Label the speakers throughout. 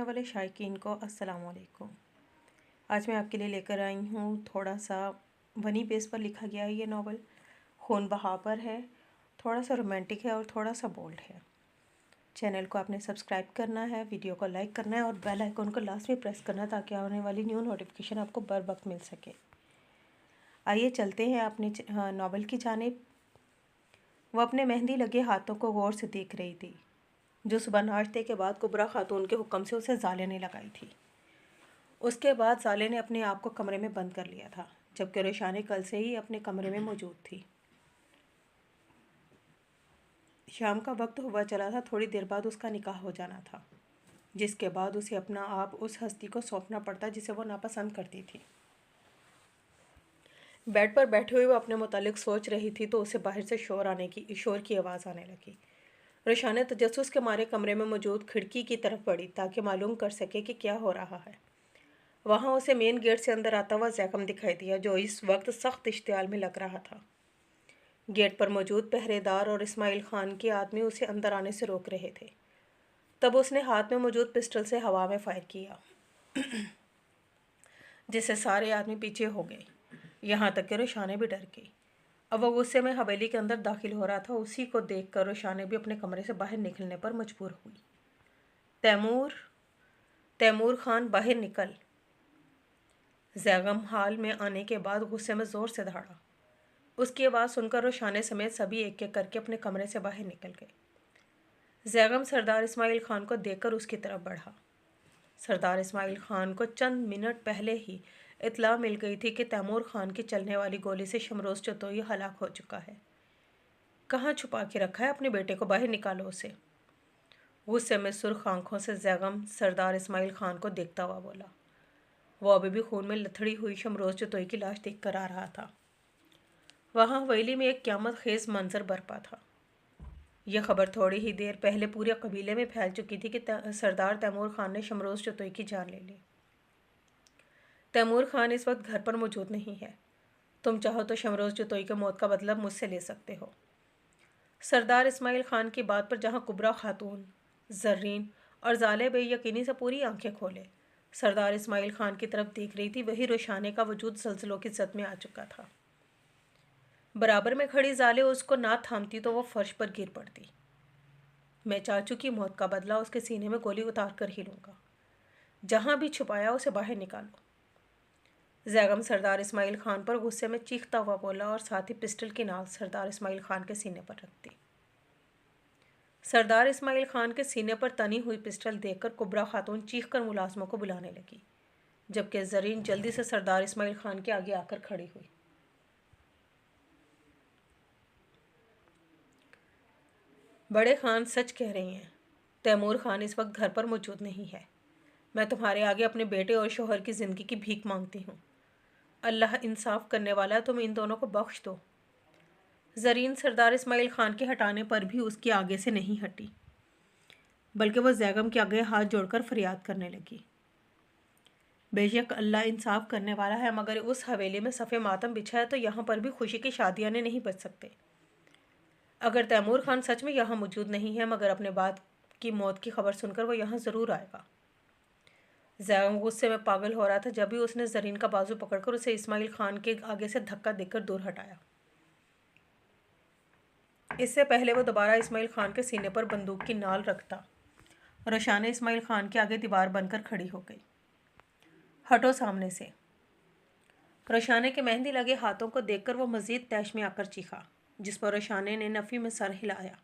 Speaker 1: देखने वाले शायकीन को अस्सलाम वालेकुम। आज मैं आपके लिए लेकर आई हूँ थोड़ा सा बनी बेस पर लिखा गया है। ये नावल खून बहा पर है, थोड़ा सा रोमांटिक है और थोड़ा सा बोल्ड है। चैनल को आपने सब्सक्राइब करना है, वीडियो को लाइक करना है और बेल आइकन को लास्ट में प्रेस करना है ताकि आने वाली न्यू नोटिफिकेशन आपको बर वक्त मिल सके। आइए चलते हैं अपने नावल की जानिब। वो अपने मेहंदी लगे हाथों को गौर से देख रही थी जो सुबह नाश्ते के बाद कुबरा खातून के हुक्म से उसे जाले ने लगाई थी। उसके बाद जाले ने अपने आप को कमरे में बंद कर लिया था, जबकि रेशानी कल से ही अपने कमरे में मौजूद थी। शाम का वक्त हुआ चला था। थोड़ी देर बाद उसका निकाह हो जाना था, जिसके बाद उसे अपना आप उस हस्ती को सौंपना पड़ता जिसे वो नापसंद करती थी। बेड पर बैठे हुए वो अपने मुतालिक सोच रही थी तो उसे बाहर से शोर की आवाज़ आने लगी। रेशानी तजस्सुस के मारे कमरे में मौजूद खिड़की की तरफ बढ़ी ताकि मालूम कर सके कि क्या हो रहा है। वहाँ उसे मेन गेट से अंदर आता हुआ ज़ैकम दिखाई दिया जो इस वक्त सख्त इश्तियाल में लग रहा था। गेट पर मौजूद पहरेदार और इस्माइल खान के आदमी उसे अंदर आने से रोक रहे थे। तब उसने हाथ में मौजूद पिस्टल से हवा में फायर किया जिससे सारे आदमी पीछे हो गए, यहाँ तक कि रोशानी भी डर गई। अब वह गुस्से में हवेली के अंदर दाखिल हो रहा था। उसी को देखकर रोशानी भी अपने कमरे से बाहर निकलने पर मजबूर हुई। तैमूर, तैमूर खान बाहर निकल। ज़ैगम हाल में आने के बाद गुस्से में ज़ोर से दहाड़ा। उसकी आवाज़ सुनकर रोशानी समेत सभी एक एक करके अपने कमरे से बाहर निकल गए। ज़ैगम सरदार इस्माइल खान को देखकर उसकी तरफ बढ़ा। सरदार इस्माइल खान को चंद मिनट पहले ही इत्तला मिल गई थी कि तैमूर खान की चलने वाली गोली से शमरोज़ चतोई हलाक हो चुका है। कहाँ छुपा के रखा है अपने बेटे को, बाहर निकालो उसे। गुस्से में सुर्ख आंखों से ज़ैगम सरदार इस्माइल खान को देखता हुआ बोला। वो अभी भी खून में लथड़ी हुई शमरोज़ चतोई की लाश देख कर आ रहा था। वहाँ हवेली में एक क़यामत खेज मंजर बरपा था। यह खबर थोड़ी ही देर पहले पूरे कबीले में फैल चुकी थी कि सरदार तैमूर खान ने शमरोज़ चतोई की जान ले ली। तैमूर खान इस वक्त घर पर मौजूद नहीं है। तुम चाहो तो शमरोज़ चतोई की मौत का बदला मुझसे ले सकते हो। सरदार इस्माइल खान की बात पर जहाँ कुबरा खातून, जर्रीन और ज़ाले बेयकीनी से पूरी आंखें खोले सरदार इस्माइल खान की तरफ देख रही थी, वही रोशानी का वजूद ज़लज़लों की ज़द में आ चुका था। बराबर में खड़ी ज़ाले उसको ना थामती तो वो फर्श पर गिर पड़ती। मैं चाचू की मौत का बदला उसके सीने में गोली उतार कर ही लूँगा। जहाँ भी छुपाया उसे बाहर निकालो। ज़ैगम सरदार इस्माइल खान पर गुस्से में चीखता हुआ बोला और साथ ही पिस्टल की नाल सरदार इस्माइल खान के सीने पर रख दी। सरदार इस्माइल खान के सीने पर तनी हुई पिस्टल देखकर कुबरा खातून चीखकर मुलाजमों को बुलाने लगी, जबकि जरीन जल्दी से सरदार इस्माइल खान के आगे आकर खड़ी हुई। बड़े खान सच कह रही हैं, तैमूर खान इस वक्त घर पर मौजूद नहीं है। मैं तुम्हारे आगे अपने बेटे और शोहर की ज़िंदगी की भीख मांगती हूँ। अल्लाह इंसाफ करने वाला है, तुम इन दोनों को बख्श दो। जरीन सरदार इस्माइल खान के हटाने पर भी उसके आगे से नहीं हटी, बल्कि वह ज़ैगम के आगे हाथ जोड़कर फरियाद करने लगी। बेशक अल्लाह इंसाफ करने वाला है, मगर उस हवेली में सफ़े मातम बिछा है तो यहाँ पर भी खुशी की शादियाँ नहीं बच सकते। अगर तैमूर खान सच में यहाँ मौजूद नहीं है, मगर अपने बाप की मौत की खबर सुनकर वो यहाँ ज़रूर आएगा। ज़ैगम गुस्से में पागल हो रहा था जब भी उसने जरीन का बाजू पकड़कर उसे इस्माइल खान के आगे से धक्का देकर दूर हटाया। इससे पहले वो दोबारा इस्माइल खान के सीने पर बंदूक की नाल रखता, रोशानी इस्माइल खान के आगे दीवार बनकर खड़ी हो गई। हटो सामने से। रोशानी के मेहंदी लगे हाथों को देखकर वो मज़ीद तैश में आकर चीखा, जिस पर रोशानी ने नफ़ी में सर हिलाया।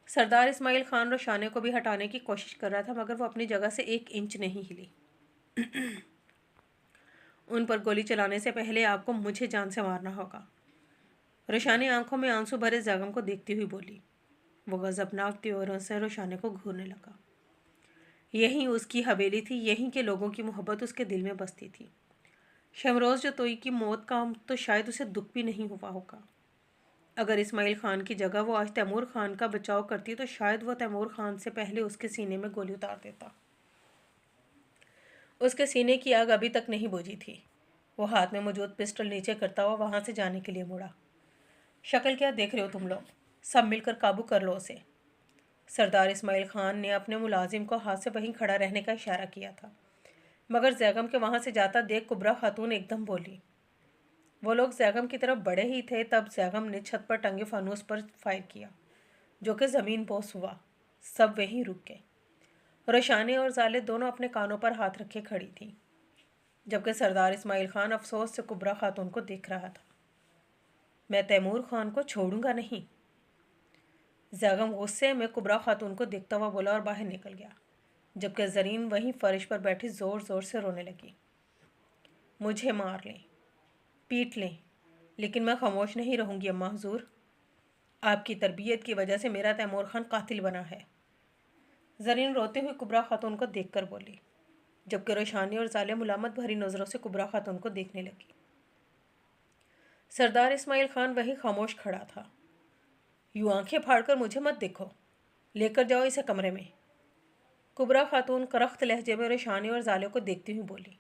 Speaker 1: सरदार इस्माइल खान रोशानी को भी हटाने की कोशिश कर रहा था, मगर वो अपनी जगह से 1 इंच नहीं हिली। उन पर गोली चलाने से पहले आपको मुझे जान से मारना होगा। रोशानी आंखों में आंसू भरे ज़ैगम को देखती हुई बोली। वो गज़बनाक त्योरों से रोशानी को घूरने लगा। यहीं उसकी हवेली थी, यहीं के लोगों की मोहब्बत उसके दिल में बसती थी। शमरोज़ चतोई की मौत का तो शायद उसे दुख भी नहीं हुआ होगा। अगर इस्माइल खान की जगह वो आज तैमूर खान का बचाव करती तो शायद वो तैमूर खान से पहले उसके सीने में गोली उतार देता। उसके सीने की आग अभी तक नहीं बुझी थी। वो हाथ में मौजूद पिस्टल नीचे करता हुआ वहाँ से जाने के लिए मुड़ा। शक्ल क्या देख रहे हो तुम लोग, सब मिलकर काबू कर लो उसे। سردار اسماعیل خان نے اپنے ملازم کو ہاتھ سے وہیں کھڑا رہنے کا اشارہ کیا تھا، مگر زیغم کے وہاں سے جاتا دیکھ کبرا خاتون ایک دم بولی۔ وہ لوگ زیغم کی طرف بڑھے ہی تھے، تب زیغم نے چھت پر ٹنگے فانوس پر فائر کیا، جو کہ زمین بوس ہوا۔ سب وہیں رک گئے۔ روشانے اور زالے دونوں اپنے کانوں پر ہاتھ رکھے کھڑی تھیں، جبکہ سردار اسماعیل خان افسوس سے کبرا خاتون کو دیکھ رہا تھا۔ میں تیمور خان کو چھوڑوں گا نہیں۔ زیغم غصے میں کبرا خاتون کو دیکھتا ہوا بولا اور باہر نکل گیا، جبکہ زرین وہیں فرش پر بیٹھی زور زور سے رونے لگی۔ مجھے مار لیں، پیٹ لیں، لیکن میں خاموش نہیں رہوں گی اماں حضور۔ آپ کی تربیت کی وجہ سے میرا تیمور خان قاتل بنا ہے۔ زرین روتے ہوئے کبرا خاتون کو دیکھ کر بولی، جبکہ روشانی اور زالے ملامت بھری نظروں سے کبرا خاتون کو دیکھنے لگی۔ سردار اسماعیل خان وہیں خاموش کھڑا تھا۔ یوں آنکھیں پھاڑ کر مجھے مت دیکھو، لے کر جاؤ اسے کمرے میں۔ کبرا خاتون کرخت لہجے میں روشانی اور زالے کو دیکھتی ہوئی بولی،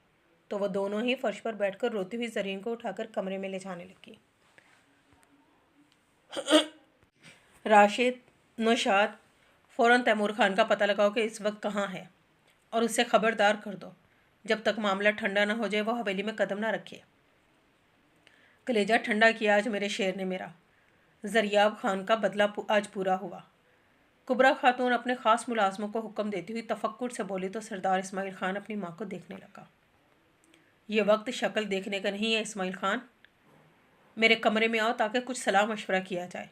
Speaker 1: تو وہ دونوں ہی فرش پر بیٹھ کر روتی ہوئی زرین کو اٹھا کر کمرے میں لے جانے لگی۔ راشد، نوشاد، فوراً تیمور خان کا پتہ لگاؤ کہ اس وقت کہاں ہے، اور اسے خبردار کر دو جب تک معاملہ ٹھنڈا نہ ہو جائے وہ حویلی میں قدم نہ رکھے۔ کلیجہ ٹھنڈا کیا آج میرے شیر نے میرا۔ زریاب خان کا بدلہ آج پورا ہوا۔ کبرا خاتون اپنے خاص ملازموں کو حکم دیتی ہوئی تفکر سے بولی تو سردار اسماعیل خان اپنی ماں کو دیکھنے لگا۔ یہ وقت شکل دیکھنے کا نہیں ہے اسماعیل خان، میرے کمرے میں آؤ تاکہ کچھ صلاح مشورہ کیا جائے۔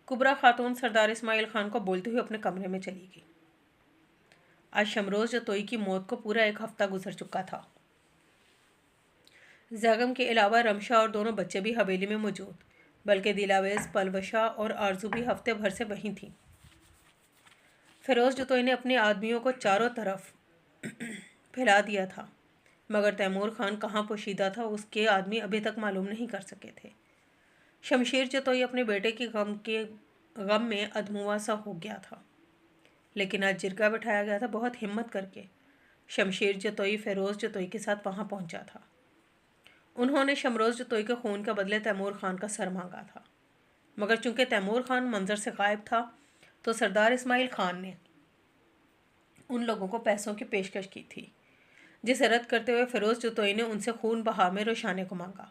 Speaker 1: کبرا خاتون سردار اسماعیل خان کو بولتے ہوئے اپنے کمرے میں چلی گئی۔ آج شمروز جتوئی کی موت کو پورا ایک ہفتہ گزر چکا تھا۔ زیغم کے علاوہ رمشا اور دونوں بچے بھی حویلی میں موجود، بلکہ دلاویز، پلوشا اور آرزو بھی ہفتے بھر سے وہیں تھیں۔ فیروز جتوئی نے اپنے آدمیوں کو چاروں طرف پھیلا دیا تھا، مگر تیمور خان کہاں پوشیدہ تھا اس کے آدمی ابھی تک معلوم نہیں کر سکے تھے۔ شمشیر جتوئی اپنے بیٹے کے غم میں ادموا سا ہو گیا تھا، لیکن آج جرگہ بٹھایا گیا تھا بہت ہمت کر کے۔ شمشیر جتوئی فیروز جتوئی کے ساتھ وہاں پہنچا تھا۔ انہوں نے شمروز جتوئی کے خون کے بدلے تیمور خان کا سر مانگا تھا، مگر چونکہ تیمور خان منظر سے غائب تھا تو سردار اسماعیل خان نے ان لوگوں کو پیسوں کی پیشکش کی تھی، جسے رد کرتے ہوئے فیروز جتوئی نے ان سے خون بہا میں روشانے کو مانگا۔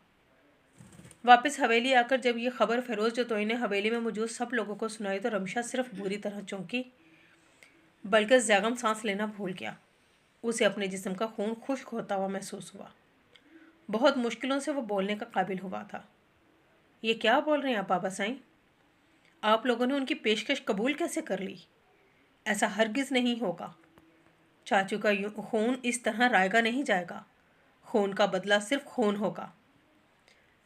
Speaker 1: واپس حویلی آ کر جب یہ خبر فیروز جتوئی نے حویلی میں موجود سب لوگوں کو سنائی تو رمشا صرف بری طرح چونکی، بلکہ زیغم سانس لینا بھول گیا۔ اسے اپنے جسم کا خون خشک ہوتا ہوا محسوس ہوا۔ بہت مشکلوں سے وہ بولنے کا قابل ہوا تھا۔ یہ کیا بول رہے ہیں آپ بابا سائیں؟ آپ لوگوں نے ان کی پیشکش قبول کیسے کر لی؟ ایسا ہرگز نہیں ہوگا۔ چاچو کا خون اس طرح رائے گا نہیں جائے گا۔ خون کا بدلہ صرف خون ہوگا۔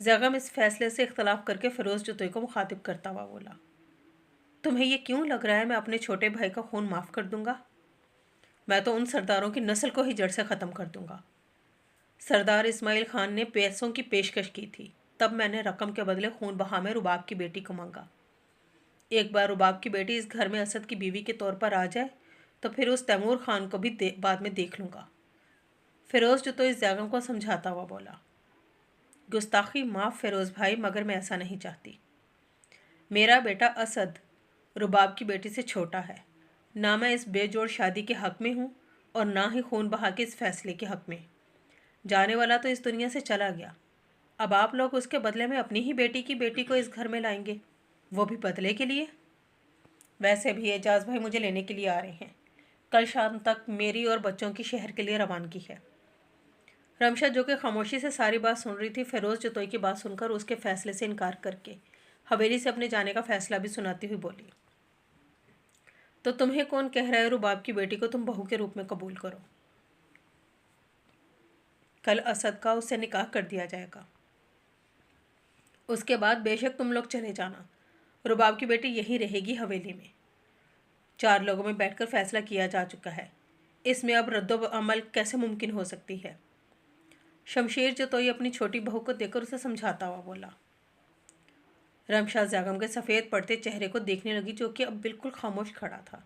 Speaker 1: زیغم اس فیصلے سے اختلاف کر کے فیروز جتوئی کو مخاطب کرتا ہوا بولا، تمہیں یہ کیوں لگ رہا ہے میں اپنے چھوٹے بھائی کا خون معاف کر دوں گا؟ میں تو ان سرداروں کی نسل کو ہی جڑ سے ختم کر دوں گا۔ سردار اسماعیل خان نے پیسوں کی پیشکش کی تھی، تب میں نے رقم کے بدلے خون بہا میں رباب کی بیٹی کو مانگا۔ ایک بار رباب کی بیٹی اس گھر میں اسد کی بیوی کے طور پر آ جائے تو پھر اس تیمور خان کو بھی بعد میں دیکھ لوں گا۔ فیروز جتوئی زیغم کو سمجھاتا ہوا بولا، گستاخی معاف فیروز بھائی، مگر میں ایسا نہیں چاہتی۔ میرا بیٹا اسد رباب کی بیٹی سے چھوٹا ہے، نہ میں اس بے جوڑ شادی کے حق میں ہوں اور نہ ہی خون بہا کے اس فیصلے کے حق میں۔ جانے والا تو اس دنیا سے چلا گیا، اب آپ لوگ اس کے بدلے میں اپنی ہی بیٹی کی بیٹی کو اس گھر میں لائیں گے، وہ بھی بدلے کے لیے؟ ویسے بھی اعجاز بھائی مجھے لینے کے لیے آ رہے ہیں، کل شام تک میری اور بچوں کی شہر کے لیے روانگی ہے۔ رمشا جو کہ خاموشی سے ساری بات سن رہی تھی، فیروز جتوئی کی بات سن کر اس کے فیصلے سے انکار کر کے حویلی سے اپنے جانے کا فیصلہ بھی سناتی ہوئی بولی، تو تمہیں کون کہہ رہا ہے رباب کی بیٹی کو تم بہو کے روپ میں قبول کرو؟ کل اسد کا اس سے نکاح کر دیا جائے گا، اس کے بعد بے شک تم لوگ چلے جانا، رباب کی بیٹی یہی رہے گی حویلی میں۔ 4 لوگوں میں بیٹھ کر فیصلہ کیا جا چکا ہے، اس میں اب رد و عمل کیسے ممکن ہو سکتی ہے؟ شمشیر جتوئی اپنی چھوٹی بہو کو دیکھ کر اسے سمجھاتا ہوا بولا۔ رمشا زیغم کے سفید پڑتے چہرے کو دیکھنے لگی جو کہ اب بالکل خاموش کھڑا تھا۔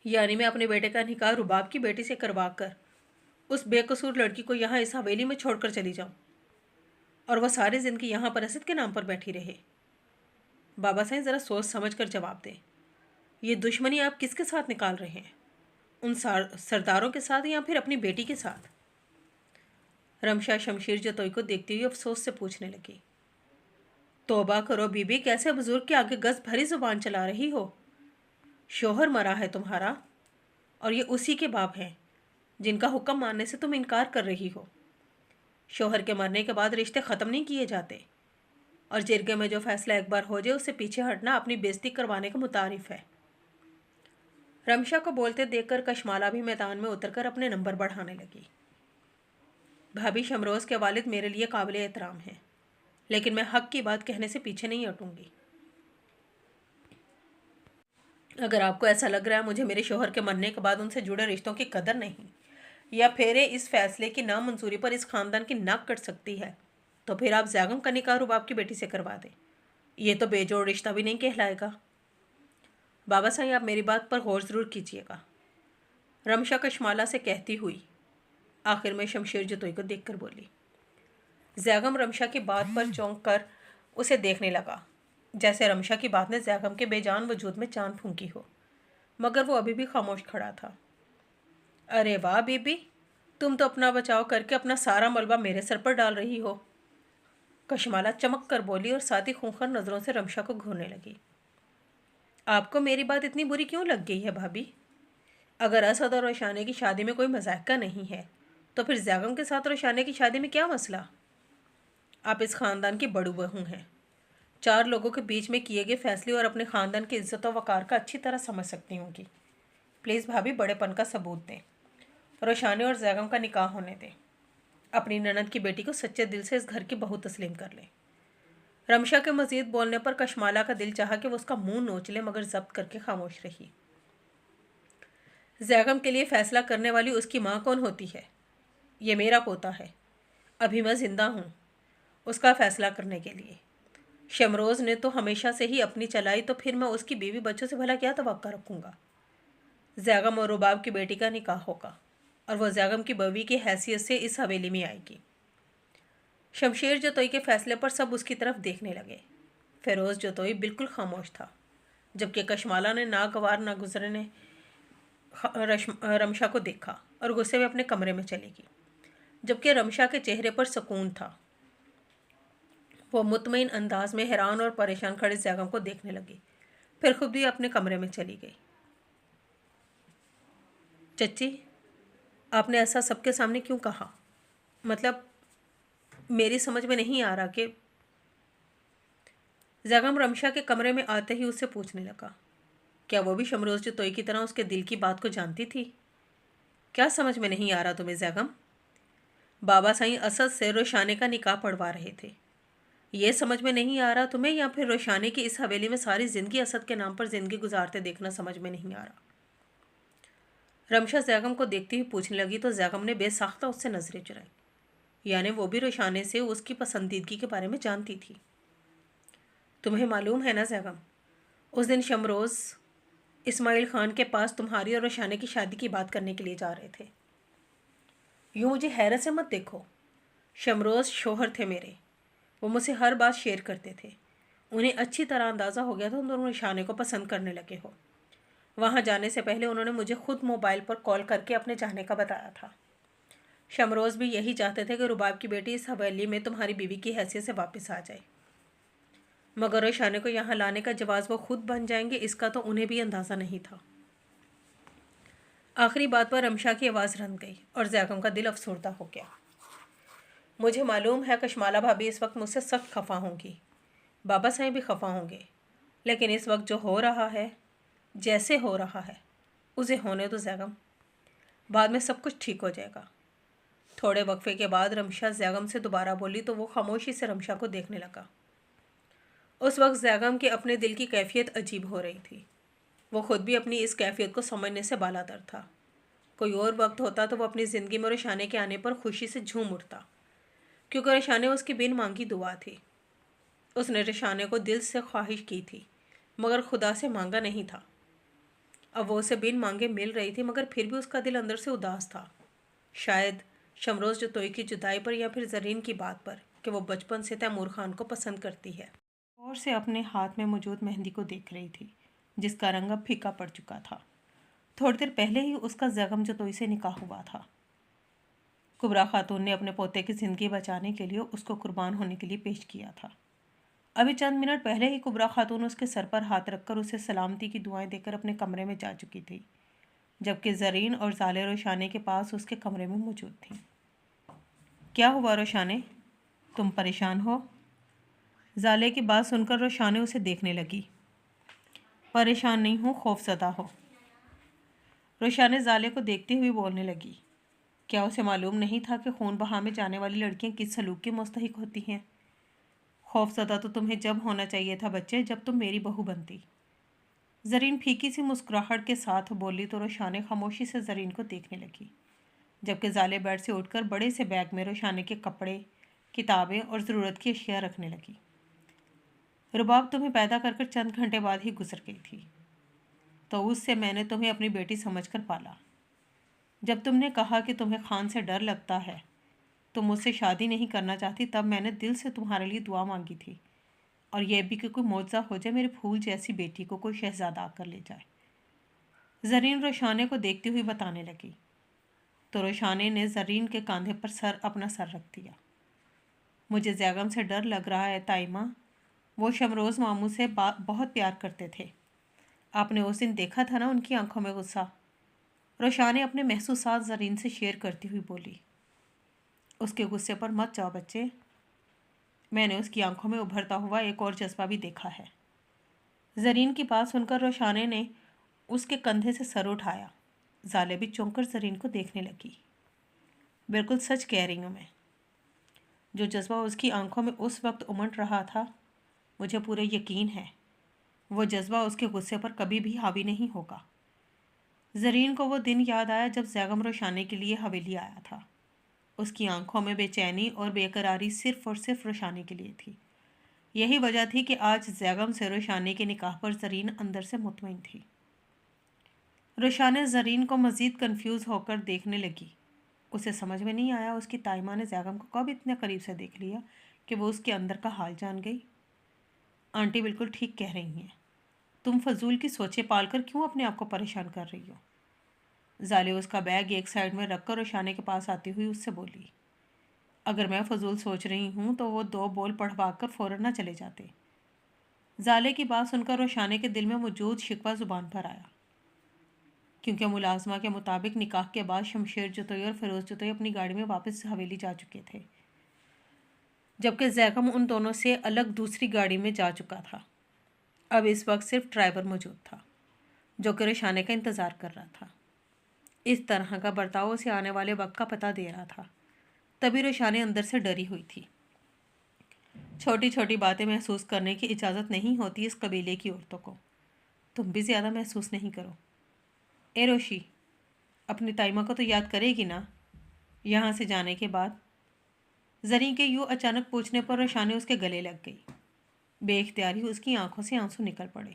Speaker 1: یعنی میں اپنے بیٹے کا نکاح رباب کی بیٹی سے کروا کر اس بے قصور لڑکی کو یہاں اس حویلی میں چھوڑ کر چلی جاؤں، اور وہ ساری زندگی یہاں پر اسد کے نام پر بیٹھی رہے؟ बाबा साईं ज़रा सोच समझ कर जवाब दें। ये दुश्मनी आप किसके साथ निकाल रहे हैं? उन सरदारों के साथ या फिर अपनी बेटी के साथ? रमशा शमशीर जतोई को देखती हुई अफसोस से पूछने लगी। तौबा करो बीबी, कैसे बुजुर्ग के आगे गज भरी जुबान चला रही हो? शोहर मरा है तुम्हारा, और ये उसी के बाप हैं जिनका हुक्म मानने से तुम इनकार कर रही हो। शोहर के मरने के बाद रिश्ते ख़त्म नहीं किए जाते, और जिरगे में जो फैसला एक बार हो जाए उससे पीछे हटना अपनी बेइज्जती करवाने के मुतारिफ है। रमशा को बोलते देखकर कशमाला भी मैदान में उतरकर अपने नंबर बढ़ाने लगी। भाभी, शमरोज़ के वालिद मेरे लिए काबिल एहतराम हैं, लेकिन मैं हक की बात कहने से पीछे नहीं हटूंगी। अगर आपको ऐसा लग रहा है मुझे मेरे शोहर के मरने के बाद उनसे जुड़े रिश्तों की कदर नहीं, या फिर इस फैसले की नामंजूरी पर इस खानदान की नाक कट सकती है, तो फिर आप ज़ैगम का निकाह रुबाब की बेटी से करवा दें। ये तो बेजोड़ रिश्ता भी नहीं कहलाएगा। बाबा साईं, आप मेरी बात पर गौर ज़रूर कीजिएगा, रमशा कशमाला से कहती हुई आखिर में शमशीर जतोई को देखकर बोली। ज़ैगम रमशा की बात पर चौंक कर उसे देखने लगा, जैसे रमशा की बात ने ज़ैगम के बेजान वजूद में चांद फूंकी हो, मगर वो अभी भी खामोश खड़ा था। अरे वाह बीबी, तुम तो अपना बचाव करके अपना सारा मलबा मेरे सर पर डाल रही हो, कशमाला चमक कर बोली और साथ ही खूंखार नज़रों से रमशा को घूरने लगी। आपको मेरी बात इतनी बुरी क्यों लग गई है भाभी? अगर असद और रोशाने की शादी में कोई मजाक नहीं है, तो फिर ज़ैगम के साथ रोशाने की शादी में क्या मसला? आप इस ख़ानदान की बड़ू बहू हैं, 4 लोगों के बीच में किए गए फैसले और अपने ख़ानदान की इज्जत और वक़ार का अच्छी तरह समझ सकती होंगी। प्लीज़ भाभी, बड़ेपन का सबूत दें, रोशाने और ज़ैगम का निकाह होने दें। अपनी ननद की बेटी को सच्चे दिल से इस घर की बहू तस्लीम कर लें। रमशा के मज़ीद बोलने पर कशमाला का दिल चाहा कि वो उसका मुंह नोच ले, मगर जब्त करके खामोश रही। ज़ैगम के लिए फ़ैसला करने वाली उसकी माँ कौन होती है? ये मेरा पोता है, अभी मैं ज़िंदा हूँ उसका फ़ैसला करने के लिए। शमरोज़ ने तो हमेशा से ही अपनी चलाई, तो फिर मैं उसकी बीवी बच्चों से भला क्या तवक्का रखूँगा? ज़ैगम और रुबाब की बेटी का निकाह होगा, और वह ज़ैगम की बीवी की हैसियत से इस हवेली में आएगी। शमशीर जतोई के फैसले पर सब उसकी तरफ देखने लगे। फ़िरोज़ जतोई बिल्कुल खामोश था, जबकि कशमाला ने नागवार ना गुजरने रमशा को देखा और गुस्से में अपने कमरे में चली गई, जबकि रमशा के चेहरे पर सुकून था। वो मुतमईन अंदाज में हैरान और परेशान खड़े ज़ैगम को देखने लगी, फिर खुद भी अपने कमरे में चली गई। चच्ची, आपने ऐसा सबके सामने क्यों कहा? मतलब मेरी समझ में नहीं आ रहा कि। ज़ैगम रमशा के कमरे में आते ही उससे पूछने लगा, क्या वो भी शमरोज़ जतोई की तरह उसके दिल की बात को जानती थी? क्या समझ में नहीं आ रहा तुम्हें ज़ैगम? बाबा साईं असद से रोशाने का निकाह पढ़वा रहे थे, ये समझ में नहीं आ रहा तुम्हें, या फिर रोशाने की इस हवेली में सारी ज़िंदगी असद के नाम पर ज़िंदगी गुजारते देखना समझ में नहीं आ रहा? रमशा ज़ैगम को देखती हुई पूछने लगी तो ज़ैगम ने बेसाख्ता उससे नज़रें चुराई, यानी वो भी रोशाने से उसकी पसंदीदगी के बारे में जानती थी। तुम्हें मालूम है ना ज़ैगम, उस दिन शमरोज़ इस्माइल ख़ान के पास तुम्हारी और रोशाने की शादी की बात करने के लिए जा रहे थे। यूँ मुझे हैरत से मत देखो, शमरोज़ शोहर थे मेरे, वो मुझसे हर बात शेयर करते थे। उन्हें अच्छी तरह अंदाज़ा हो गया था तुम दोनों रोशाने को पसंद करने लगे हो। वहाँ जाने से पहले उन्होंने मुझे खुद मोबाइल पर कॉल करके अपने जाने का बताया था। शमरोज़ भी यही चाहते थे कि रुबाब की बेटी इस हवेली में तुम्हारी बीवी की हैसियत से वापस आ जाए, मगर रोशाने को यहाँ लाने का जवाज़ वो खुद बन जाएंगे, इसका तो उन्हें भी अंदाज़ा नहीं था। आखिरी बात पर रमशा की आवाज़ रंध गई और ज़ैगम का दिल अफसरदा हो गया। मुझे मालूम है कशमाला भाभी इस वक्त मुझसे सख्त खफा होंगी, बाबा साईं भी खफा होंगे, लेकिन इस वक्त जो हो रहा है, जैसे हो रहा है, उसे होने दो ज़ैगम, बाद में सब कुछ ठीक हो जाएगा। थोड़े वक्फे के बाद रमशा ज़ैगम से दोबारा बोली तो वो खामोशी से रमशा को देखने लगा। उस वक्त ज़ैगम के अपने दिल की कैफियत अजीब हो रही थी। वो खुद भी अपनी इस कैफियत को समझने से बालातर था। कोई और वक्त होता तो वो अपनी ज़िंदगी में रोशाने के आने पर खुशी से झूम उठता, क्योंकि रोशाने उसकी बिन मांगी दुआ थी। उसने रोशाने को दिल से ख्वाहिश की थी, मगर खुदा से मांगा नहीं था। अब वो उसे बिन मांगे मिल रही थी, मगर फिर भी उसका दिल अंदर से उदास था। शायद शमरोज़ जतोई की जुदाई पर, या फिर ज़रीन की बात पर कि वो बचपन से तैमूर ख़ान को पसंद करती है। غور سے اپنے ہاتھ میں موجود مہندی کو دیکھ رہی تھی جس کا رنگ اب پھیکا پڑ چکا تھا۔ تھوڑی دیر پہلے ہی اس کا زغم جتوئی سے نکاح ہوا تھا۔ کبریٰ خاتون نے اپنے پوتے کی زندگی بچانے کے لیے اس کو قربان ہونے کے لیے پیش کیا تھا۔ ابھی چند منٹ پہلے ہی کبریٰ خاتون اس کے سر پر ہاتھ رکھ کر اسے سلامتی کی دعائیں دے کر اپنے کمرے میں جا چکی تھی، جبکہ زرین اور زالے روشانے کے پاس اس کے کمرے میں موجود تھیں۔ کیا ہوا روشانے؟ تم پریشان ہو؟ زالے کی بات سن کر روشانے اسے دیکھنے لگی۔ پریشان نہیں ہوں، خوف زدہ ہو، روشانے زالے کو دیکھتے ہوئے بولنے لگی۔ کیا اسے معلوم نہیں تھا کہ خون بہانے میں والی لڑکیاں کس سلوک کی مستحق ہوتی ہیں؟ خوف زدہ تو تمہیں جب ہونا چاہیے تھا بچے، جب تم میری بہو بنتی۔ زرین پھیکی سی مسکراہٹ کے ساتھ بولی تو روشانے خاموشی سے زرین کو دیکھنے لگی، جبکہ زالے بیڈ سے اٹھ کر بڑے سے بیگ میں روشانے کے کپڑے، کتابیں اور ضرورت کی اشیاء رکھنے لگی۔ رباب تمہیں پیدا کر کر چند گھنٹے بعد ہی گزر گئی تھی، تو اس سے میں نے تمہیں اپنی بیٹی سمجھ کر پالا۔ جب تم نے کہا کہ تمہیں خان سے ڈر لگتا ہے، تم مجھ سے شادی نہیں کرنا چاہتی، تب میں نے دل سے تمہارے لیے دعا مانگی تھی، اور یہ بھی کہ کوئی معجزہ ہو جائے، میرے پھول جیسی بیٹی کو کوئی شہزادہ آ کر لے جائے۔ زرین روشانے کو دیکھتی ہوئی بتانے لگی، تو روشانے نے زرین کے کاندھے پر اپنا سر رکھ دیا۔ مجھے زیغم سے ڈر لگ رہا ہے تائمہ، وہ شمروز ماموں سے بہت پیار کرتے تھے، آپ نے اس دن دیکھا تھا نا ان کی آنکھوں میں غصہ۔ روشانے اپنے محسوسات زرین سے شیئر کرتی ہوئی بولی۔ اس کے غصے پر مت جاؤ بچے، میں نے اس کی آنکھوں میں ابھرتا ہوا ایک اور جذبہ بھی دیکھا ہے۔ زرین کی بات سن کر روشانے نے اس کے کندھے سے سر اٹھایا۔ زالے بھی چونک کر زرین کو دیکھنے لگی۔ بالکل سچ کہہ رہی ہوں میں، جو جذبہ اس کی آنکھوں میں اس وقت امنڈ رہا تھا، مجھے پورا یقین ہے وہ جذبہ اس کے غصے پر کبھی بھی حاوی نہیں ہوگا۔ زرین کو وہ دن یاد آیا جب زیغم روشانے کے لیے حویلی آیا تھا۔ اس کی آنکھوں میں بے چینی اور بے قراری صرف اور صرف روشانے کے لیے تھی۔ یہی وجہ تھی کہ آج زیغم سے روشانے کے نکاح پر زرین اندر سے مطمئن تھی۔ روشانے زرین کو مزید کنفیوز ہو کر دیکھنے لگی۔ اسے سمجھ میں نہیں آیا اس کی تائمہ نے زیغم کو کب اتنے قریب سے دیکھ لیا کہ وہ اس کے اندر کا حال جان گئی۔ آنٹی بالکل ٹھیک کہہ رہی ہیں، تم فضول کی سوچیں پال کر کیوں اپنے آپ کو پریشان کر رہی ہو؟ زالے اس کا بیگ ایک سائڈ میں رکھ کر روشانے کے پاس آتی ہوئی اس سے بولی۔ اگر میں فضول سوچ رہی ہوں تو وہ 2 بول پڑھوا کر فوراً نہ چلے جاتے۔ زالے کی بات سن کر روشانے کے دل میں موجود شکوہ زبان پر آیا، کیونکہ ملازمہ کے مطابق نکاح کے بعد شمشیر جتوئی اور فیروز جتوئی اپنی گاڑی میں واپس حویلی جا چکے تھے، جبکہ زیغم ان دونوں سے الگ دوسری گاڑی میں جا چکا تھا۔ اب اس وقت صرف ڈرائیور موجود تھا جو کہ روشانے کا انتظار کر رہا تھا۔ اس طرح کا برتاؤ اسے آنے والے وقت کا پتہ دے رہا تھا، تبھی روشانے اندر سے ڈری ہوئی تھی۔ چھوٹی چھوٹی باتیں محسوس کرنے کی اجازت نہیں ہوتی اس قبیلے کی عورتوں کو، تم بھی زیادہ محسوس نہیں کرو۔ اے روشی، اپنی تائمہ کو تو یاد کرے گی نا یہاں سے جانے کے بعد؟ زرین کے یوں اچانک پوچھنے پر روشانے اس کے گلے لگ گئی۔ بے اختیاری اس کی آنکھوں سے آنسو نکل پڑے۔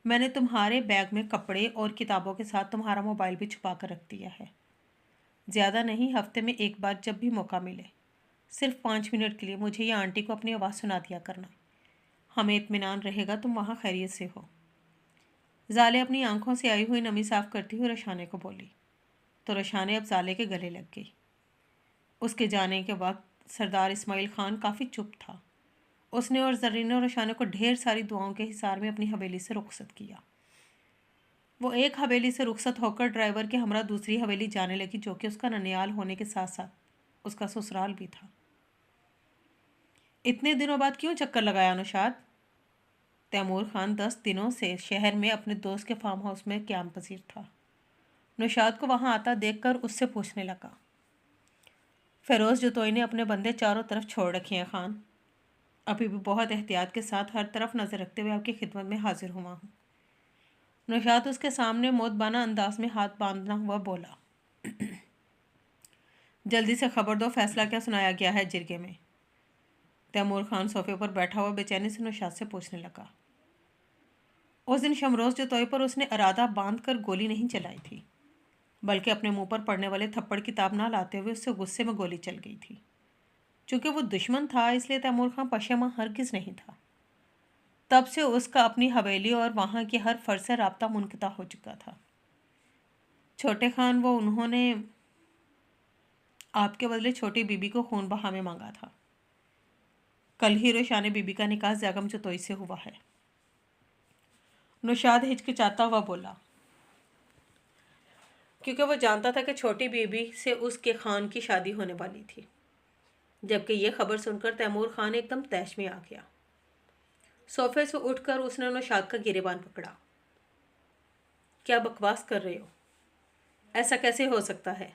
Speaker 1: میں نے تمہارے بیگ میں کپڑے اور کتابوں کے ساتھ تمہارا موبائل بھی چھپا کر رکھ دیا ہے۔ زیادہ نہیں، ہفتے میں ایک بار جب بھی موقع ملے، صرف 5 منٹ کے لیے مجھے یا آنٹی کو اپنی آواز سنا دیا کرنا، ہمیں اطمینان رہے گا تم وہاں خیریت سے ہو۔ زالے اپنی آنکھوں سے آئی ہوئی نمی صاف کرتی ہوئی روشانے کو بولی، تو روشانے اب زالے کے گلے لگ گئی۔ اس کے جانے کے وقت سردار اسماعیل خان کافی چپ تھا۔ اس نے اور زرین اور روشانے کو ڈھیر ساری دعاؤں کے حصار میں اپنی حویلی سے رخصت کیا۔ وہ ایک حویلی سے رخصت ہو کر ڈرائیور کے ہمراہ دوسری حویلی جانے لگی جو کہ اس کا ننیال ہونے کے ساتھ ساتھ اس کا سسرال بھی تھا۔ اتنے دنوں بعد کیوں چکر لگایا نوشاد؟ تیمور خان 10 دنوں سے شہر میں اپنے دوست کے فارم ہاؤس میں قیام پذیر تھا۔ نوشاد کو وہاں آتا دیکھ کر اس سے پوچھنے لگا۔ فیروز جتوئی نے اپنے بندے چاروں طرف چھوڑ رکھے ہیں خان، ابھی بھی بہت احتیاط کے ساتھ ہر طرف نظر رکھتے ہوئے آپ کی خدمت میں حاضر ہوا ہوں۔ نوشاد اس کے سامنے مودبانہ انداز میں ہاتھ باندھنا ہوا بولا۔ جلدی سے خبر دو، فیصلہ کیا سنایا گیا ہے جرگے میں؟ تیمور خان صوفے پر بیٹھا ہوا بے چینی سے نوشاد سے پوچھنے لگا۔ اس دن شمروز جتوئی پر اس نے ارادہ باندھ کر گولی نہیں چلائی تھی، بلکہ اپنے منہ پر پڑنے والے تھپڑ کی تاب نہ لاتے ہوئے اس سے غصے میں گولی چل گئی تھی۔ چونکہ وہ دشمن تھا اس لیے تیمور خان پشیماں ہرگز نہیں تھا۔ तब से उसका अपनी हवेली और वहाँ के हर फर्द से राब्ता मुनक़ता हो चुका था। छोटे खान, वो उन्होंने आपके बदले छोटी बीबी को खून बहा में मांगा था। कल ही रोशानी बीबी का निकाह ज़ैगम चतोई से हुआ है। नौशाद हिचकिचाता हुआ बोला, क्योंकि वो जानता था कि छोटी बीबी से उसके खान की शादी होने वाली थी। जबकि ये खबर सुनकर तैमूर खान एकदम तैश में आ गया। सोफे से उठकर उसने नौशाद का गिरेबान पकड़ा। क्या बकवास कर रहे हो? ऐसा कैसे हो सकता है?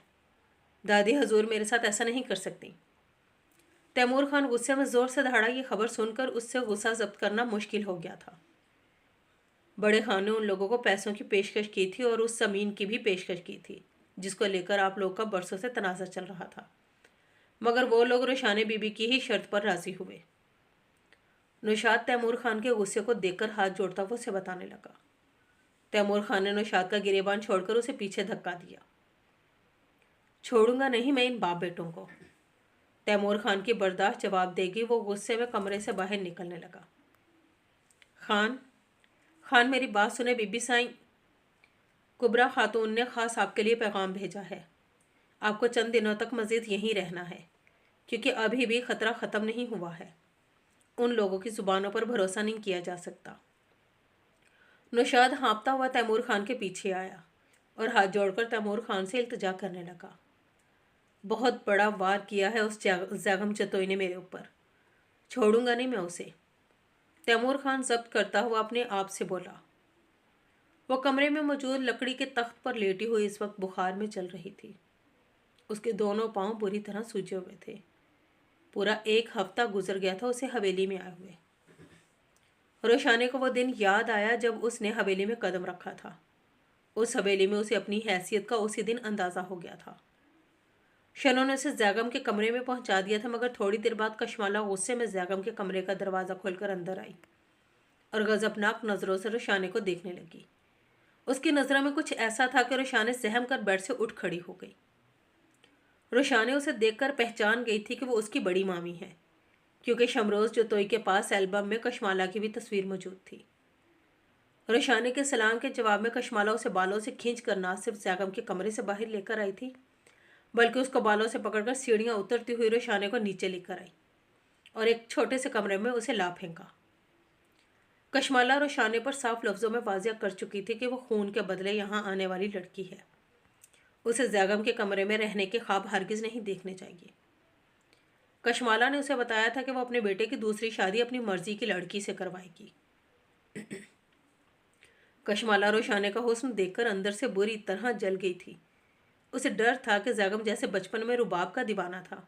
Speaker 1: दादी हजूर मेरे साथ ऐसा नहीं कर सकती। तैमूर खान गुस्से में जोर से दहाड़ा। ये खबर सुनकर उससे गुस्सा जब्त करना मुश्किल हो गया था। बड़े खान ने उन लोगों को पैसों की पेशकश की थी और उस ज़मीन की भी पेशकश की थी जिसको लेकर आप लोग का बरसों से तनाज़ा चल रहा था, मगर वो लोग रोशानी बीबी की ही शर्त पर राज़ी हुए। नौशाद तैमूर खान के गुस्से को देखकर हाथ जोड़ता हुआ उसे बताने लगा। तैमूर खान ने नौशाद का गिरेबान छोड़कर उसे पीछे धक्का दिया। छोड़ूंगा नहीं मैं इन बाप बेटों को। तैमूर खान की बर्दाश्त जवाब देगी। वो गुस्से में कमरे से बाहर निकलने लगा। खान मेरी बात सुने। बीबी साईं कुबरा खातून ने ख़ास आपके लिए पैगाम भेजा है। आपको चंद दिनों तक मज़ीद यहीं रहना है, क्योंकि अभी भी ख़तरा ख़त्म नहीं हुआ है। उन लोगों की ज़ुबानों पर भरोसा नहीं किया जा सकता। नौशाद हाँफता हुआ तैमूर खान के पीछे आया और हाथ जोड़कर तैमूर खान से इल्तिजा करने लगा। बहुत बड़ा वार किया है उस ज़ैगम चतोई ने मेरे ऊपर। छोड़ूंगा नहीं मैं उसे। तैमूर खान जब्त करता हुआ अपने आप से बोला। वो कमरे में मौजूद लकड़ी के तख्त पर लेटी हुई इस वक्त बुखार में चल रही थी। उसके दोनों पांव बुरी तरह सूजे हुए थे। पूरा 1 हफ्ता गुजर गया था उसे हवेली में आए हुए। रोशानी को वो दिन याद आया जब उसने हवेली में कदम रखा था। उस हवेली में उसे अपनी हैसियत का उसी दिन अंदाज़ा हो गया था। शनो ने उसे ज़ैगम के कमरे में पहुंचा दिया था, मगर थोड़ी देर बाद कशमाला गुस्से में ज़ैगम के कमरे का दरवाज़ा खोलकर अंदर आई और गज़बनाक नज़रों से रोशानी को देखने लगी। उसकी नज़रों में कुछ ऐसा था कि रोशानी सहम कर बेड से उठ खड़ी हो गई। रोशानी उसे देखकर पहचान गई थी कि वो उसकी बड़ी मामी है, क्योंकि शमरोज़ जतोई के पास एल्बम में कशमाला की भी तस्वीर मौजूद थी। रोशानी के सलाम के जवाब में कशमाला उसे बालों से खींच कर ना सिर्फ ज़ैगम के कमरे से बाहर लेकर आई थी, बल्कि उसको बालों से पकड़कर सीढ़ियाँ उतरती हुई रोशानी को नीचे लेकर आई और एक छोटे से कमरे में उसे ला फेंका। कशमाला रोशानी पर साफ लफ्ज़ों में वाज़िया कर चुकी थी कि वो खून के बदले यहाँ आने वाली लड़की है। उसे ज़ैगम के कमरे में रहने के ख्वाब हरगिज़ नहीं देखने चाहिए। कशमाला ने उसे बताया था कि वो अपने बेटे की दूसरी शादी अपनी मर्जी की लड़की से करवाएगी। कशमाला रोशानी का हुस्न देखकर अंदर से बुरी तरह जल गई थी। उसे डर था कि ज़ैगम जैसे बचपन में रुबाब का दीवाना था,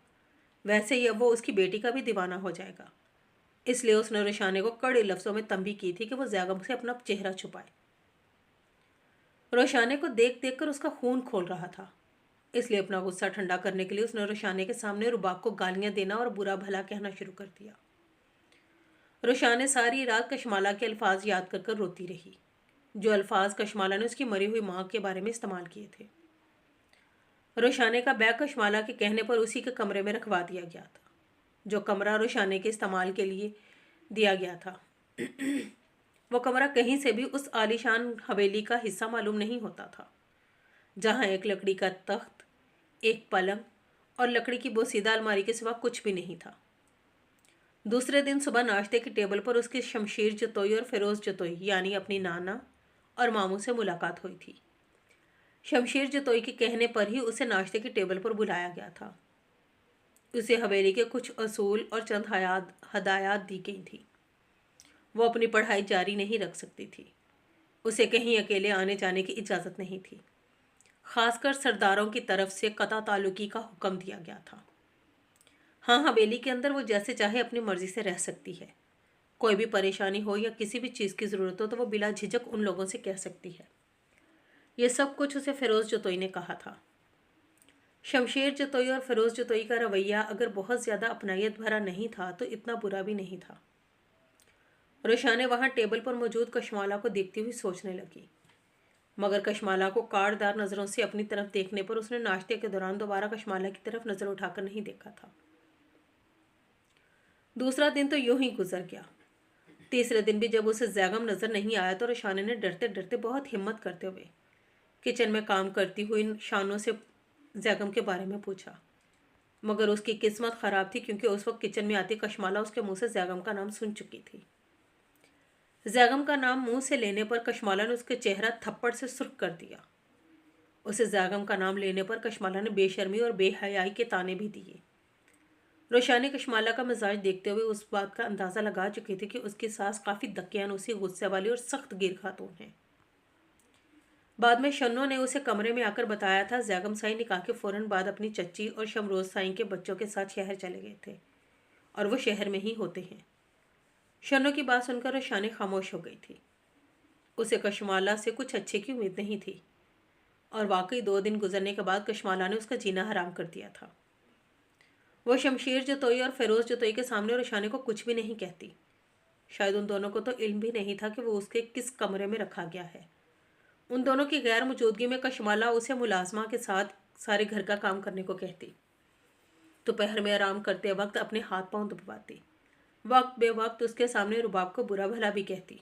Speaker 1: वैसे ही अब वो उसकी बेटी का भी दीवाना हो जाएगा। इसलिए उसने रोशानी को कड़े लफ्ज़ों में तंबीह की थी कि वो ज़ैगम से अपना चेहरा छुपाए। रोशानी को देख देख कर उसका खून खोल रहा था, इसलिए अपना गुस्सा ठंडा करने के लिए उसने रोशानी के सामने रुबाब को गालियाँ देना और बुरा भला कहना शुरू कर दिया। रोशानी सारी रात कशमाला के अल्फाज याद कर कर रोती रही, जो अल्फाज कशमाला ने उसकी मरी हुई माँ के बारे में इस्तेमाल किए थे। रोशानी का बैग कशमाला के कहने पर उसी के कमरे में रखवा दिया गया था, जो कमरा रोशानी के इस्तेमाल के लिए दिया गया था। वो कमरा कहीं से भी उस आलीशान हवेली का हिस्सा मालूम नहीं होता था, जहाँ एक लकड़ी का तख्त, एक पलंग और लकड़ी की बोसीदा अलमारी के सिवा कुछ भी नहीं था। दूसरे दिन सुबह नाश्ते की टेबल पर उसकी शमशीर जतोई और फिरोज़ जतोई यानी अपनी नाना और मामू से मुलाकात हुई थी। शमशीर जतोई के कहने पर ही उसे नाश्ते की टेबल पर बुलाया गया था। उसे हवेली के कुछ असूल और चंद हदायत दी गई थी। वो अपनी पढ़ाई जारी नहीं रख सकती थी। उसे कहीं अकेले आने जाने की इजाज़त नहीं थी। खासकर सरदारों की तरफ से कता ताल्लुकी का हुक्म दिया गया था। हाँ, हवेली के अंदर वो जैसे चाहे अपनी मर्जी से रह सकती है। कोई भी परेशानी हो या किसी भी चीज़ की ज़रूरत हो तो वो बिला झिझक उन लोगों से कह सकती है। ये सब कुछ उसे फिरोज़ जतोई ने कहा था। शमशीर जतोई और फिरोज़ जतोई का रवैया अगर बहुत ज़्यादा अपनायत भरा नहीं था तो इतना बुरा भी नहीं था। रोशानी वहाँ टेबल पर मौजूद कशमाला को देखती हुई सोचने लगी, मगर कशमाला को काड़दार नज़रों से अपनी तरफ देखने पर उसने नाश्ते के दौरान दोबारा कशमाला की तरफ नज़र उठाकर नहीं देखा था। दूसरा दिन तो यूं ही गुजर गया। तीसरे दिन भी जब उसे जैगम नजर नहीं आया तो रोशानी ने डरते डरते बहुत हिम्मत करते हुए किचन में काम करती हुई शानों से जैगम के बारे में पूछा। मगर उसकी किस्मत खराब थी, क्योंकि उस वक्त किचन में आती कशमाला उसके मुंह से जैगम का नाम सुन चुकी थी। जैगम का नाम मुंह से लेने पर कशमाला ने उसके चेहरा थप्पड़ से सुर्ख कर दिया। उसे जैगम का नाम लेने पर कशमाला ने बेशर्मी और बेहयाई के ताने भी दिए। रोशानी कशमाला का मिजाज देखते हुए उस बात का अंदाजा लगा चुकी थी कि उसकी सास काफी दकियानूसी, गुस्से वाली और सख्त गिर खातून है। बाद में शन्नो ने उसे कमरे में आकर बताया था जैगम साई निकाह के फौरन बाद अपनी चच्ची और शमरोज साई के बच्चों के साथ शहर चले गए थे और वो शहर में ही होते हैं। शन्नो की बात सुनकर रोशानी खामोश हो गई थी। उसे कशमाला से कुछ अच्छे की उम्मीद नहीं थी, और वाकई 2 दिन गुजरने के बाद कशमाला ने उसका जीना हराम कर दिया था। वो शमशीर जतोई और फिरोज जतोई के सामने रोशानी को कुछ भी नहीं कहती। शायद उन दोनों को तो इल्म भी नहीं था कि वो उसके किस कमरे में रखा गया है। उन दोनों की गैर मौजूदगी में कशमाला उसे मुलाजमा के साथ सारे घर का काम करने को कहती। दोपहर में आराम करते वक्त अपने हाथ पांव दबाती, वक्त बे वक्त उसके सामने रुबाब को बुरा भला भी कहती।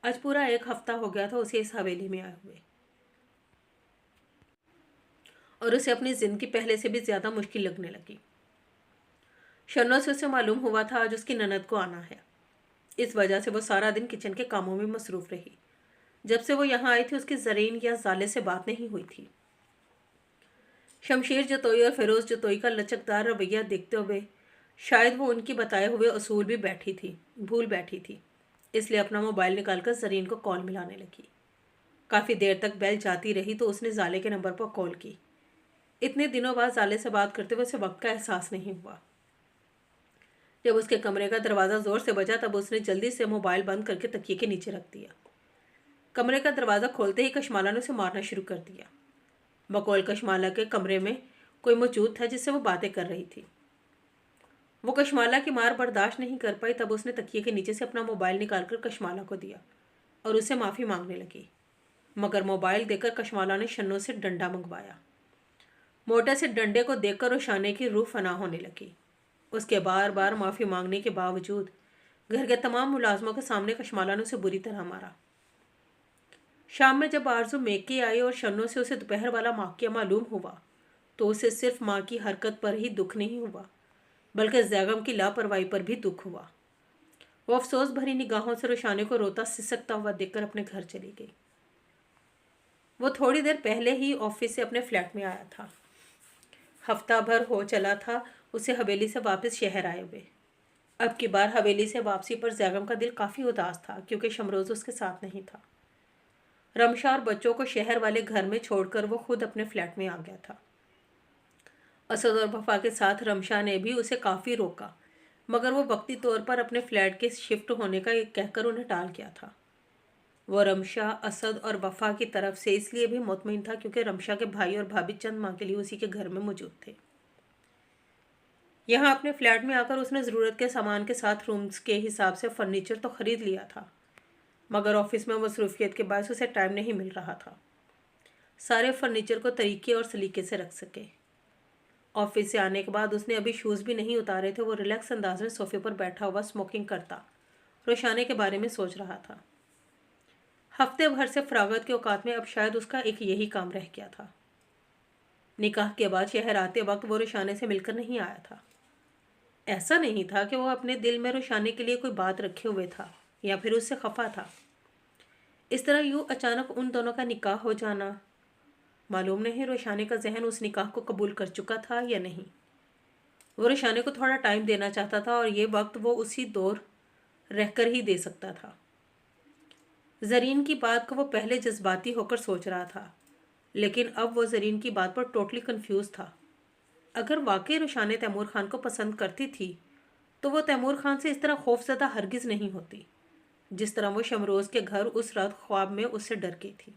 Speaker 1: आज पूरा 1 हफ्ता हो गया था उसे इस हवेली में आए हुए, और उसे अपनी जिंदगी पहले से भी ज्यादा मुश्किल लगने लगी। शन्नो से उसे मालूम हुआ था आज उसकी ननद को आना है। इस वजह से वो सारा दिन किचन के कामों में मसरूफ रही। जब से वो यहाँ आई थी उसकी जरीन या जाले से बात नहीं हुई थी। शमशीर जतोई और फिरोज जतोई का लचकदार रवैया देखते हुए शायद वो उनकी बताए हुए असूल भी भूल बैठी थी। इसलिए अपना मोबाइल निकालकर जरीन को कॉल मिलाने लगी। काफ़ी देर तक बेल जाती रही तो उसने जाले के नंबर पर कॉल की। इतने दिनों बाद जाले से बात करते हुए उसे वक्त का एहसास नहीं हुआ। जब उसके कमरे का दरवाज़ा ज़ोर से बजा तब उसने जल्दी से मोबाइल बंद करके तकिए के नीचे रख दिया। कमरे का दरवाज़ा खोलते ही कशमाला ने उसे मारना शुरू कर दिया। बकौल कशमाला के कमरे में कोई मौजूद था जिससे वो बातें कर रही थी। वो कशमाला की मार बर्दाश्त नहीं कर पाई, तब उसने तकिए के नीचे से अपना मोबाइल निकालकर कशमाला को दिया और उससे माफ़ी मांगने लगी। मगर मोबाइल देकर कशमाला ने शन्नो से डंडा मंगवाया। मोटे से डंडे को देखकर रोशानी की रूह फना होने लगी। उसके बार बार माफ़ी मांगने के बावजूद घर के तमाम मुलाजमों के सामने कशमाला ने उसे बुरी तरह मारा। शाम में जब आरजू मेके आई और शन्नो से उसे दोपहर वाला वाक़या मालूम हुआ तो उसे सिर्फ माँ की हरकत पर ही दुख नहीं हुआ, बल्कि जैगम की लापरवाही पर भी दुख हुआ। वो अफसोस भरी निगाहों से रोशानी को रोता सिसकता हुआ देखकर अपने घर चली गई। वो थोड़ी देर पहले ही ऑफिस से अपने फ्लैट में आया था। हफ्ता भर हो चला था उसे हवेली से वापस शहर आए हुए। अब की बार हवेली से वापसी पर जैगम का दिल काफ़ी उदास था, क्योंकि शमरोज उसके साथ नहीं था। रमशा और बच्चों को शहर वाले घर में छोड़कर वो खुद अपने फ्लैट में आ गया था। असद और वफा के साथ रमशा ने भी उसे काफ़ी रोका, मगर वो वक्ती तौर पर अपने फ्लैट के शिफ्ट होने का कहकर उन्हें टाल गया था। वो रमशा, असद और वफा की तरफ से इसलिए भी मुतमईन था क्योंकि रमशा के भाई और भाभी चंद माह के लिए उसी के घर में मौजूद थे। यहाँ अपने फ्लैट में आकर उसने ज़रूरत के सामान के साथ रूम्स के हिसाब से फर्नीचर तो ख़रीद लिया था, मगर ऑफिस में मसरूफियत के बायस उसे टाइम नहीं मिल रहा था सारे फर्नीचर को तरीके और सलीके से रख सके। ऑफिस से आने के बाद उसने अभी शूज़ भी नहीं उतारे थे। वो रिलैक्स अंदाज में सोफे पर बैठा हुआ स्मोकिंग करता रोशानी के बारे में सोच रहा था। हफ्ते भर से फरागत के औकात में अब शायद उसका एक यही काम रह गया था। निकाह के बाद शहर आते वक्त वो रोशानी से मिलकर नहीं आया था। ऐसा नहीं था कि वो अपने दिल में रोशानी के लिए कोई बात रखे हुए था या फिर उससे खफा था। इस तरह यूँ अचानक उन दोनों का निकाह हो जाना, मालूम नहीं रोशानी का जहन उस निकाह को कबूल कर चुका था या नहीं। वो रोशानी को थोड़ा टाइम देना चाहता था और ये वक्त वो उसी दौर रहकर ही दे सकता था। जरीन की बात को वो पहले जज्बाती होकर सोच रहा था, लेकिन अब वो जरीन की बात पर टोटली कंफ्यूज था। अगर वाकई रोशानी तैमूर खान को पसंद करती थी तो वो तैमूर खान से इस तरह खौफजदा हरगिज़ नहीं होती जिस तरह वो शमरोज़ के घर उस रात ख्वाब में उससे डर गई थी।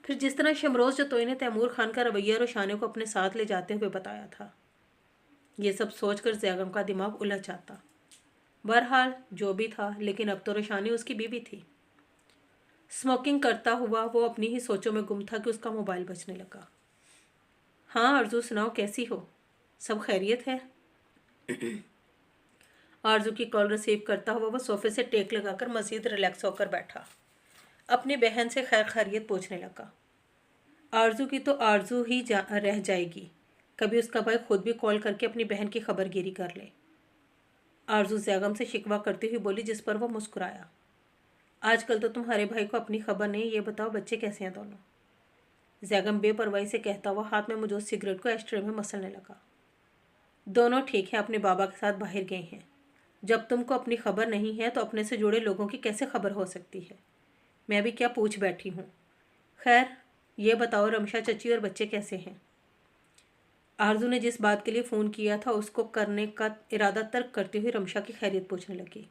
Speaker 1: फिर जिस तरह शमरोज़ जतोई ने तैमूर खान का रवैया रोशानी को अपने साथ ले जाते हुए बताया था, ये सब सोचकर जैगम का दिमाग उलझ जाता। बहरहाल जो भी था, लेकिन अब तो रोशानी उसकी बीवी थी। स्मोकिंग करता हुआ वो अपनी ही सोचों में गुम था कि उसका मोबाइल बजने लगा। हाँ अर्जू, सुनाओ कैसी हो, सब खैरियत है? आरजू की कॉल रिसीव करता हुआ वो सोफे से टेक लगाकर मज़ीद रिलैक्स होकर बैठा। अपनी बहन से खैर खैरियत पूछने लगा। आरजू की तो आरजू ही रह जाएगी, कभी उसका भाई खुद भी कॉल करके अपनी बहन की खबरगिरी कर ले। आरजू ज़ैगम से शिकवा करती हुई बोली, जिस पर वो मुस्कुराया। आजकल तो तुम्हारे भाई को अपनी खबर नहीं, ये बताओ बच्चे कैसे हैं दोनों? ज़ैगम बेपरवाही से कहता हुआ हाथ में मौजूद सिगरेट को एस्ट्रे में मसलने लगा। दोनों ठीक हैं, अपने बाबा के साथ बाहर गए हैं। जब तुमको अपनी खबर नहीं है तो अपने से जुड़े लोगों की कैसे खबर हो सकती है? मैं भी क्या पूछ बैठी हूँ। खैर ये बताओ रमशा चची और बच्चे कैसे हैं? आरजू ने जिस बात के लिए फ़ोन किया था उसको करने का इरादा तर्क करती हुई रमशा की खैरियत पूछने लगी।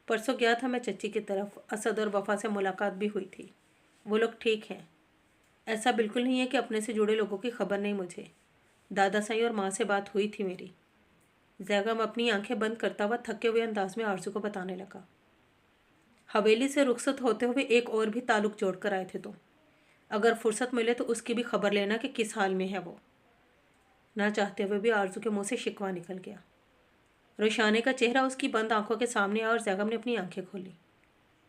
Speaker 1: परसों गया था मैं चची की तरफ, असद और वफ़ा से मुलाकात भी हुई थी। वो लोग ठीक हैं। ऐसा बिल्कुल नहीं है कि अपने से जुड़े लोगों की खबर नहीं मुझे। दादा साईं और माँ से बात हुई थी मेरी। ज़ैगम अपनी आंखें बंद करता हुआ थके हुए अंदाज में आरजू को बताने लगा। हवेली से रुखसत होते हुए एक और भी ताल्लुक जोड़ कर आए थे तुम। अगर फुर्सत मिले तो उसकी भी खबर लेना कि किस हाल में है वो। ना चाहते हुए भी आरजू के मुंह से शिकवा निकल गया। रोशाने का चेहरा उसकी बंद आंखों के सामने आया और ज़ैगम ने अपनी आंखें खोली।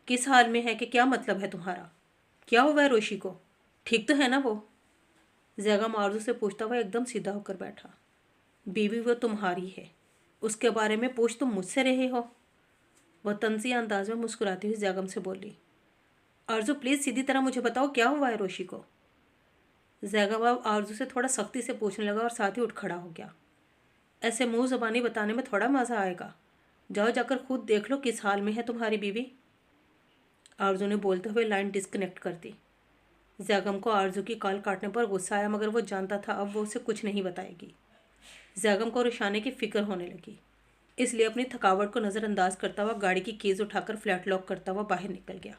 Speaker 1: किस हाल में है कि क्या मतलब है तुम्हारा? क्या हुआ है रोशी को? ठीक तो है ना वो? ज़ैगम आरजू से पूछता हुआ एकदम सीधा होकर बैठा। बीवी वो तुम्हारी है, उसके बारे में पूछ तुम मुझसे रहे हो? वह तंज़िया अंदाज में मुस्कुराती हुई ज़ैगम से बोली। आरजू प्लीज़ सीधी तरह मुझे बताओ क्या हुआ है रोशी को? ज़ैगम अब आरजू से थोड़ा सख्ती से पूछने लगा और साथ ही उठ खड़ा हो गया। ऐसे मुंह ज़बानी बताने में थोड़ा मज़ा आएगा। जाओ जाकर खुद देख लो किस हाल में है तुम्हारी बीवी। आरजू ने बोलते हुए लाइन डिस्कनेक्ट कर दी। ज़ैगम को आरजू की कॉल काटने पर गुस्सा आया, मगर वो जानता था अब वो उसे कुछ नहीं बताएगी। ज़ैगम को रुशाने की फ़िक्र होने लगी, इसलिए अपनी थकावट को नज़रअंदाज करता हुआ गाड़ी की कीज़ उठाकर फ्लैट लॉक करता हुआ बाहर निकल गया।